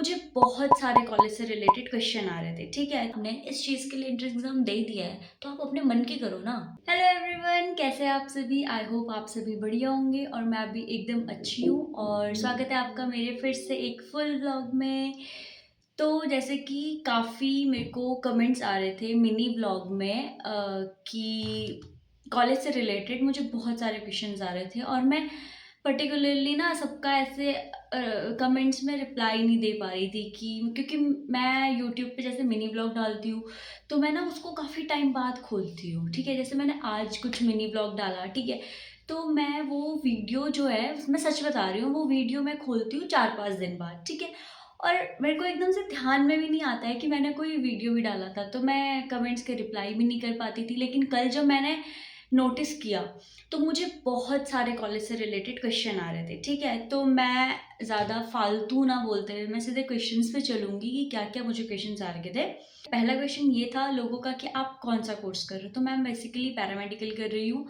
मुझे बहुत सारे कॉलेज से रिलेटेड क्वेश्चन आ रहे थे। ठीक है, हमने इस चीज़ के लिए एंट्रेंस एग्जाम दे दिया है तो आप अपने मन की करो ना। हेलो एवरीवन, कैसे हैं आप सभी? आई होप आप सभी बढ़िया होंगे और मैं भी एकदम अच्छी हूँ। और स्वागत है आपका मेरे फिर से एक फुल व्लॉग में। तो जैसे कि काफ़ी मेरे को कमेंट्स आ रहे थे मिनी व्लॉग में कि कॉलेज से रिलेटेड मुझे बहुत सारे क्वेश्चंस आ रहे थे और मैं पर्टिकुलरली ना सबका ऐसे कमेंट्स में रिप्लाई नहीं दे पा रही थी कि क्योंकि मैं यूट्यूब पे जैसे मिनी ब्लॉग डालती हूँ तो मैं ना उसको काफ़ी टाइम बाद खोलती हूँ। ठीक है, जैसे मैंने आज कुछ मिनी ब्लॉग डाला, ठीक है, तो मैं वो वीडियो जो है मैं सच बता रही हूँ, वो वीडियो मैं खोलती हूँ 4-5 दिन बाद। ठीक है, और मेरे को एकदम से ध्यान में भी नहीं आता है कि मैंने कोई वीडियो भी डाला था, तो मैं कमेंट्स के रिप्लाई भी नहीं कर पाती थी। लेकिन कल जब मैंने नोटिस किया तो मुझे बहुत सारे कॉलेज से रिलेटेड क्वेश्चन आ रहे थे। ठीक है, तो मैं ज़्यादा फालतू ना बोलते हुए मैं सीधे क्वेश्चंस पे चलूँगी कि क्या-क्या मुझे क्वेश्चंस आ रखे थे। पहला क्वेश्चन ये था लोगों का कि आप कौन-सा कोर्स कर रहे हो? तो मैं बेसिकली पैरामेडिकल कर रही हूँ।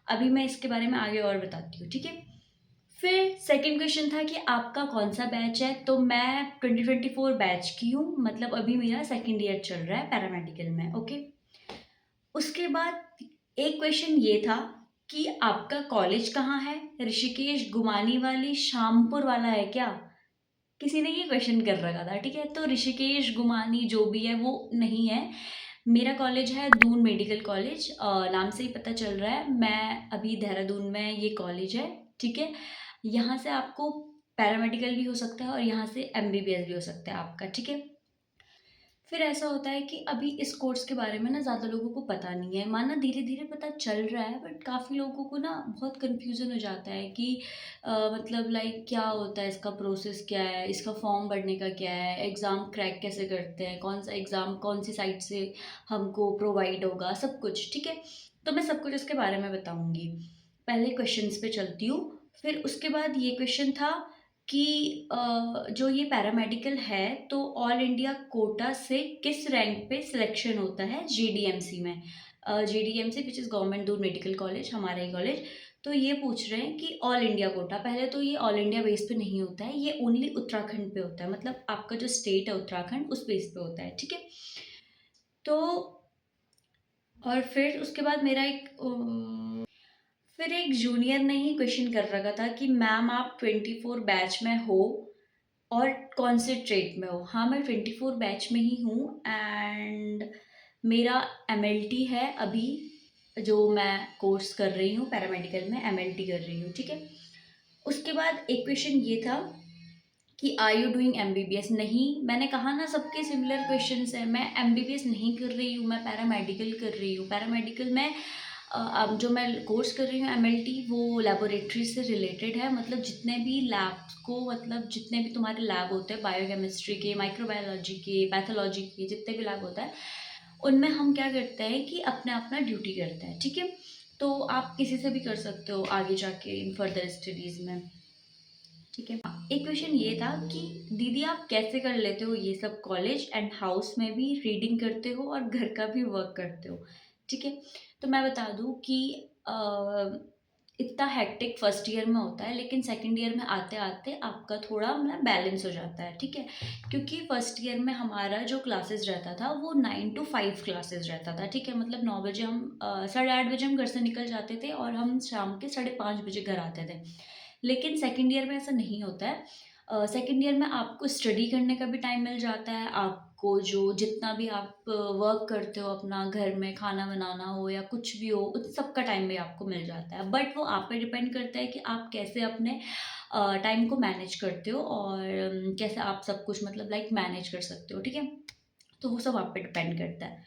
अभी मैं इसके बारे में आगे और बताती हूँ, ठीक है? फिर सेकंड क्वेश्चन था कि आपका कौन-सा बैच है? तो मैं 2024 बैच की हूँ, मतलब अभी मेरा सेकंड ईयर चल रहा है पैरामेडिकल में, ओके? उसके बाद एक क्वेश्चन ये था कि आपका कॉलेज कहाँ है? ऋषिकेश, गुमानी वाली, शामपुर वाला है क्या? किसी ने ये क्वेश्चन कर रखा था। ठीक है, तो ऋषिकेश, गुमानी जो भी है वो नहीं है। मेरा कॉलेज है दून मेडिकल कॉलेज, नाम से ही पता चल रहा है। मैं अभी देहरादून में ये कॉलेज है। ठीक है, यहाँ से आपको पैरामेडिकल भी हो सकता है और यहाँ से एमबीबीएस भी हो सकता है आपका। ठीक है, फिर ऐसा होता है कि अभी इस कोर्स के बारे में ना ज़्यादा लोगों को पता नहीं है। माना धीरे-धीरे पता चल रहा है, बट काफ़ी लोगों को ना बहुत कन्फ्यूज़न हो जाता है कि मतलब लाइक क्या होता है, इसका प्रोसेस क्या है, इसका फॉर्म भरने का क्या है, एग्ज़ाम क्रैक कैसे करते हैं, कौन-सा एग्ज़ाम कौन-सी साइट से हमको प्रोवाइड होगा, सब कुछ। ठीक है? तो मैं सब कुछ इसके बारे में बताऊँगी। पहले क्वेश्चंस पे चलती हूँ, फिर उसके बाद ये क्वेश्चन था कि जो ये पैरामेडिकल है तो ऑल इंडिया कोटा से किस रैंक पे सिलेक्शन होता है जीडीएमसी में? GDMC which is government Doon medical college, हमारा ही कॉलेज। तो ये पूछ रहे हैं कि ऑल इंडिया कोटा, पहले तो ये ऑल इंडिया बेस पे नहीं होता है, ये ओनली उत्तराखंड पे होता है, मतलब आपका जो स्टेट है उत्तराखंड उस बेस पे होता है। ठीक है, तो और फिर उसके बाद मेरा फिर एक जूनियर ने ही क्वेश्चन कर रखा था कि मैम आप 24 बैच में हो और कौन से ट्रेड में हो? हाँ, मैं 24 बैच में ही हूँ एंड मेरा एमएलटी है अभी, जो मैं कोर्स कर रही हूँ पैरामेडिकल में एमएलटी कर रही हूँ। ठीक है, उसके बाद एक क्वेश्चन ये था कि आर यू डूइंग एमबीबीएस? नहीं, मैंने कहा ना सबके सिमिलर क्वेश्चंस हैं। मैं एमबीबीएस नहीं कर रही हूँ, मैं पैरामेडिकल कर रही हूँ। पैरामेडिकल में अब जो मैं कोर्स कर रही हूँ एमएलटी, वो लेबोरेटरी से रिलेटेड है। मतलब जितने भी लैब्स को, मतलब जितने भी तुम्हारे लैब होते हैं बायोकेमिस्ट्री के, माइक्रोबायोलॉजी के, पैथोलॉजी के, जितने भी लैब होता है उनमें हम क्या करते हैं कि अपना अपना ड्यूटी करते हैं। ठीक है, तो आप किसी से भी कर सकते हो आगे जाके इन फर्दर स्टडीज़ में। ठीक है, एक क्वेश्चन ये था कि दीदी आप कैसे कर लेते हो ये सब, कॉलेज एंड हाउस में भी रीडिंग करते हो और घर का भी वर्क करते हो? ठीक है, तो मैं बता दूं कि इतना हेक्टिक फर्स्ट ईयर में होता है, लेकिन सेकंड ईयर में आते आते आपका थोड़ा मतलब बैलेंस हो जाता है। ठीक है, क्योंकि फर्स्ट ईयर में हमारा जो क्लासेस रहता था वो 9 to 5 क्लासेस रहता था। ठीक है, मतलब 9 बजे हम 8:30 बजे हम घर से निकल जाते थे और हम शाम के 5:30 बजे घर आते थे। लेकिन सेकंड ईयर में ऐसा नहीं होता है। सेकंड ईयर में आपको स्टडी करने का भी टाइम मिल जाता है, आपको जो जितना भी आप वर्क करते हो अपना घर में, खाना बनाना हो या कुछ भी हो, उस सब का टाइम भी आपको मिल जाता है। बट वो आप पे डिपेंड करता है कि आप कैसे अपने टाइम को मैनेज करते हो और कैसे आप सब कुछ मतलब लाइक मैनेज कर सकते हो। ठीक है, तो वो सब आप पे डिपेंड करता है।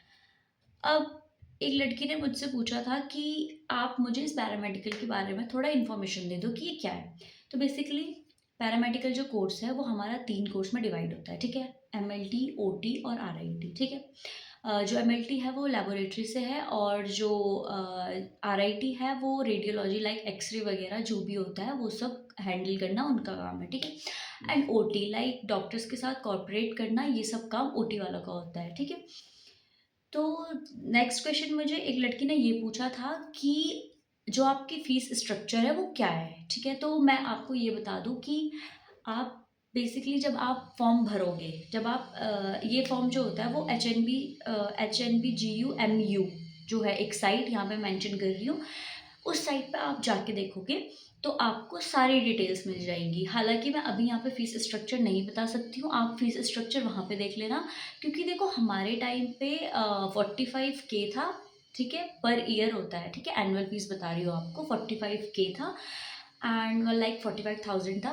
अब एक लड़की ने मुझसे पूछा था कि आप मुझे इस पैरामेडिकल के बारे में थोड़ा इन्फॉर्मेशन दे दो कि ये क्या है। तो बेसिकली पैरामेडिकल जो कोर्स है वो हमारा 3 कोर्स में डिवाइड होता है। ठीक है, एमएलटी, ओटी और आरआईटी। ठीक है, जो एमएलटी है वो लेबोरेटरी से है और जो आरआईटी है वो रेडियोलॉजी लाइक एक्सरे वगैरह जो भी होता है वो सब हैंडल करना उनका काम है। ठीक है, एंड ओटी लाइक डॉक्टर्स के साथ कॉर्पोरेट करना, ये सब काम ओटी वालों का होता है। ठीक है, तो नेक्स्ट क्वेश्चन मुझे एक लड़की ने ये पूछा था कि जो आपकी फ़ीस स्ट्रक्चर है वो क्या है? ठीक है, तो मैं आपको ये बता दूँ कि आप बेसिकली जब आप फॉर्म भरोगे, जब आप ये फॉर्म जो होता है वो HNB GU MU जो है एक साइट यहाँ पे मेंशन कर रही हूँ, उस साइट पे आप जाके देखोगे तो आपको सारी डिटेल्स मिल जाएंगी। हालांकि मैं अभी यहाँ पे फ़ीस स्ट्रक्चर नहीं बता सकती हूँ, आप फ़ीस स्ट्रक्चर वहाँ पे देख लेना, क्योंकि देखो हमारे टाइम पे 45K था, ठीक है, पर ईयर होता है, ठीक है, एनुअल फीस बता रही हूँ आपको, 45K था एंड लाइक 45,000 था।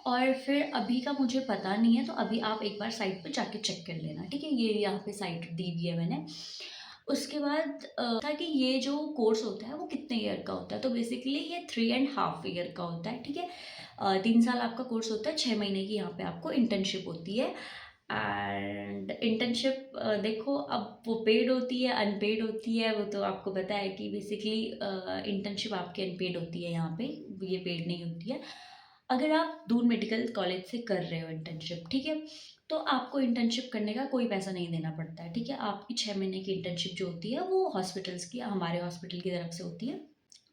और फिर अभी का मुझे पता नहीं है, तो अभी आप एक बार साइट पे जाके चेक कर लेना, ठीक है, ये यहाँ पे साइट दी हुई है मैंने। उसके बाद था कि ये जो कोर्स होता है वो कितने ईयर का होता है, तो बेसिकली ये 3.5 ईयर का होता है, ठीक है। 3 साल आपका कोर्स होता है, 6 महीने की यहाँ पे आपको इंटर्नशिप होती है। एंड इंटर्नशिप देखो, अब वो पेड होती है अनपेड होती है, वो तो आपको पता है कि बेसिकली इंटर्नशिप आपकी अनपेड होती है यहाँ पे, ये पेड नहीं होती है। अगर आप दून मेडिकल कॉलेज से कर रहे हो इंटर्नशिप, ठीक है, तो आपको इंटर्नशिप करने का कोई पैसा नहीं देना पड़ता है, ठीक है। आपकी 6 महीने की इंटर्नशिप जो होती है वो हॉस्पिटल्स की, हमारे हॉस्पिटल की तरफ से होती है।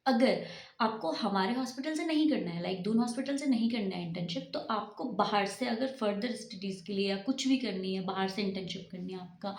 अगर आपको हमारे हॉस्पिटल से नहीं करना है, लाइक दून हॉस्पिटल से नहीं करना है इंटर्नशिप, तो आपको बाहर से अगर फर्दर स्टडीज़ के लिए या कुछ भी करनी है, बाहर से इंटर्नशिप करनी है, आपका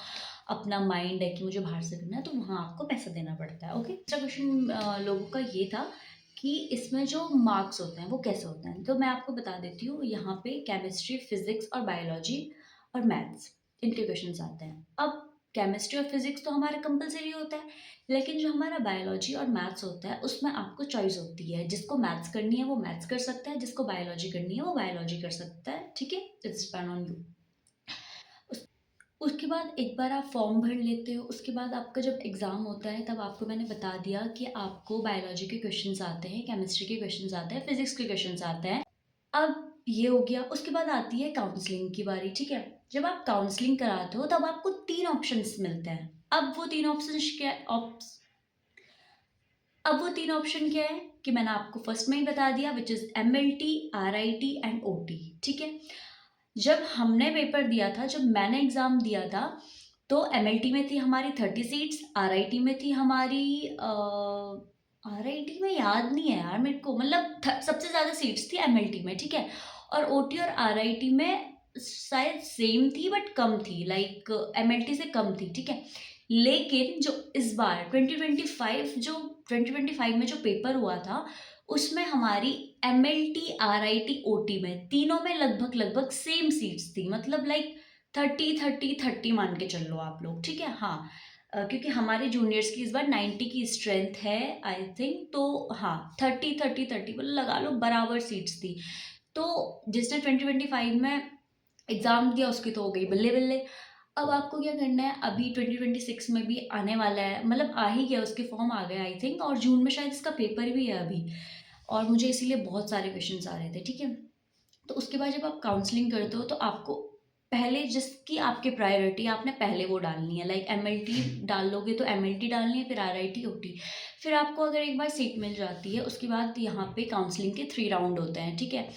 अपना माइंड है कि मुझे बाहर से करना है, तो वहाँ आपको पैसा देना पड़ता है। ओके, दूसरा क्वेश्चन लोगों का ये था कि इसमें जो मार्क्स होते हैं वो कैसे होते हैं, तो मैं आपको बता देती हूँ। यहाँ पे केमिस्ट्री, फिजिक्स और बायोलॉजी और मैथ्स, इनके क्वेश्चंस आते हैं। अब केमिस्ट्री और फिजिक्स तो हमारा कंपलसरी होता है, लेकिन जो हमारा बायोलॉजी और मैथ्स होता है उसमें आपको चॉइस होती है। जिसको मैथ्स करनी है वो मैथ्स कर सकता है, जिसको बायोलॉजी करनी है वो बायोलॉजी कर सकता है, ठीक है, इट्स डिपेंड ऑन यू। उसके बाद एक बार आप फॉर्म भर लेते हो, उसके बाद आपका जब एग्ज़ाम होता है तब आपको मैंने बता दिया कि आपको बायोलॉजी के क्वेश्चंस आते हैं, केमिस्ट्री के क्वेश्चंस आते हैं, फिजिक्स के क्वेश्चंस आते हैं। अब ये हो गया, उसके बाद आती है काउंसलिंग की बारी, ठीक है। जब आप काउंसलिंग कराते हो तब आपको 3 ऑप्शंस मिलते हैं। अब वो 3 ऑप्शंस क्या, अब वो 3 ऑप्शन क्या है कि मैंने आपको फर्स्ट में ही बता दिया, which is MLT, RIT and OT, ठीक है। जब हमने पेपर दिया था, जब मैंने एग्ज़ाम दिया था, तो MLT में थी हमारी 30 सीट्स, RIT में थी हमारी RIT में याद नहीं है यार मेरे को, मतलब सबसे ज़्यादा सीट्स थी MLT में, ठीक है। और OT और RIT में शायद सेम थी बट कम थी, लाइक MLT से कम थी, ठीक है। लेकिन जो इस बार 2025 में जो पेपर हुआ था, उसमें हमारी MLT, RIT, OT में तीनों में लगभग लगभग सेम सीट्स थी, मतलब लाइक 30 मान के चल लो आप लोग, ठीक है। हाँ, क्योंकि हमारे जूनियर्स की इस बार 90 की स्ट्रेंथ है आई थिंक, तो हाँ 30 मतलब लगा लो बराबर सीट्स थी। तो जिसने 2025 में एग्ज़ाम दिया उसकी तो हो गई बल्ले बल्ले। अब आपको क्या करना है, अभी 2026 में भी आने वाला है, मतलब आ ही गया, उसके फॉर्म आ गए आई थिंक, और जून में शायद इसका पेपर भी है अभी, और मुझे इसीलिए बहुत सारे क्वेश्चंस आ रहे थे, ठीक है। तो उसके बाद जब आप काउंसलिंग करते हो तो आपको पहले जिसकी आपकी प्रायोरिटी आपने पहले वो डालनी है, लाइक MLT डाल लोगे तो MLT डालनी है, फिर RIT, OT। फिर आपको अगर एक बार सीट मिल जाती है, उसके बाद यहाँ पे काउंसलिंग के 3 राउंड होते हैं, ठीक है।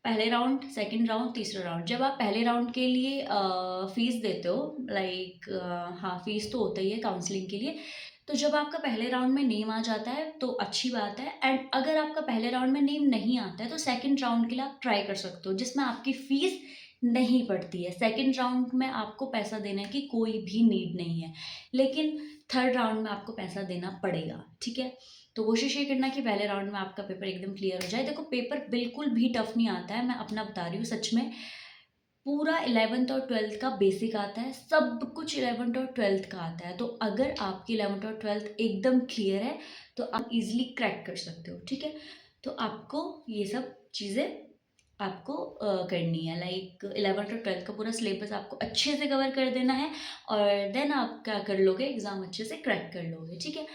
पहले राउंड, सेकंड राउंड, तीसरा राउंड। जब आप पहले राउंड के लिए फीस देते हो, लाइक हाँ फीस तो होता ही है काउंसलिंग के लिए, तो जब आपका पहले राउंड में नेम आ जाता है तो अच्छी बात है। एंड अगर आपका पहले राउंड में नेम नहीं आता है तो सेकंड राउंड के लिए आप ट्राई कर सकते हो, जिसमें आपकी फ़ीस नहीं पड़ती है। सेकंड राउंड में आपको पैसा देने की कोई भी नीड नहीं है, लेकिन थर्ड राउंड में आपको पैसा देना पड़ेगा, ठीक है। तो कोशिश ये करना कि पहले राउंड में आपका पेपर एकदम क्लियर हो जाए। देखो पेपर बिल्कुल भी टफ नहीं आता है, मैं अपना बता रही हूँ सच में। पूरा 11th और 12th का बेसिक आता है, सब कुछ 11th और 12th का आता है। तो अगर आपकी 11th और 12th एकदम क्लियर है तो आप इजीली क्रैक कर सकते हो, ठीक है। तो आपको ये सब चीज़ें आपको करनी है, लाइक 11th और 12th का पूरा सिलेबस आपको अच्छे से कवर कर देना है, और देन आप क्या कर लोगे, एग्ज़ाम अच्छे से क्रैक कर लोगे, ठीक है।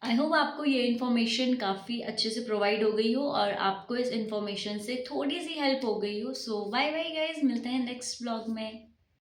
आई होप आपको ये इन्फॉर्मेशन काफ़ी अच्छे से प्रोवाइड हो गई हो और आपको इस इन्फॉर्मेशन से थोड़ी सी हेल्प हो गई हो। सो बाय बाय गाइज, मिलते हैं नेक्स्ट ब्लॉग में।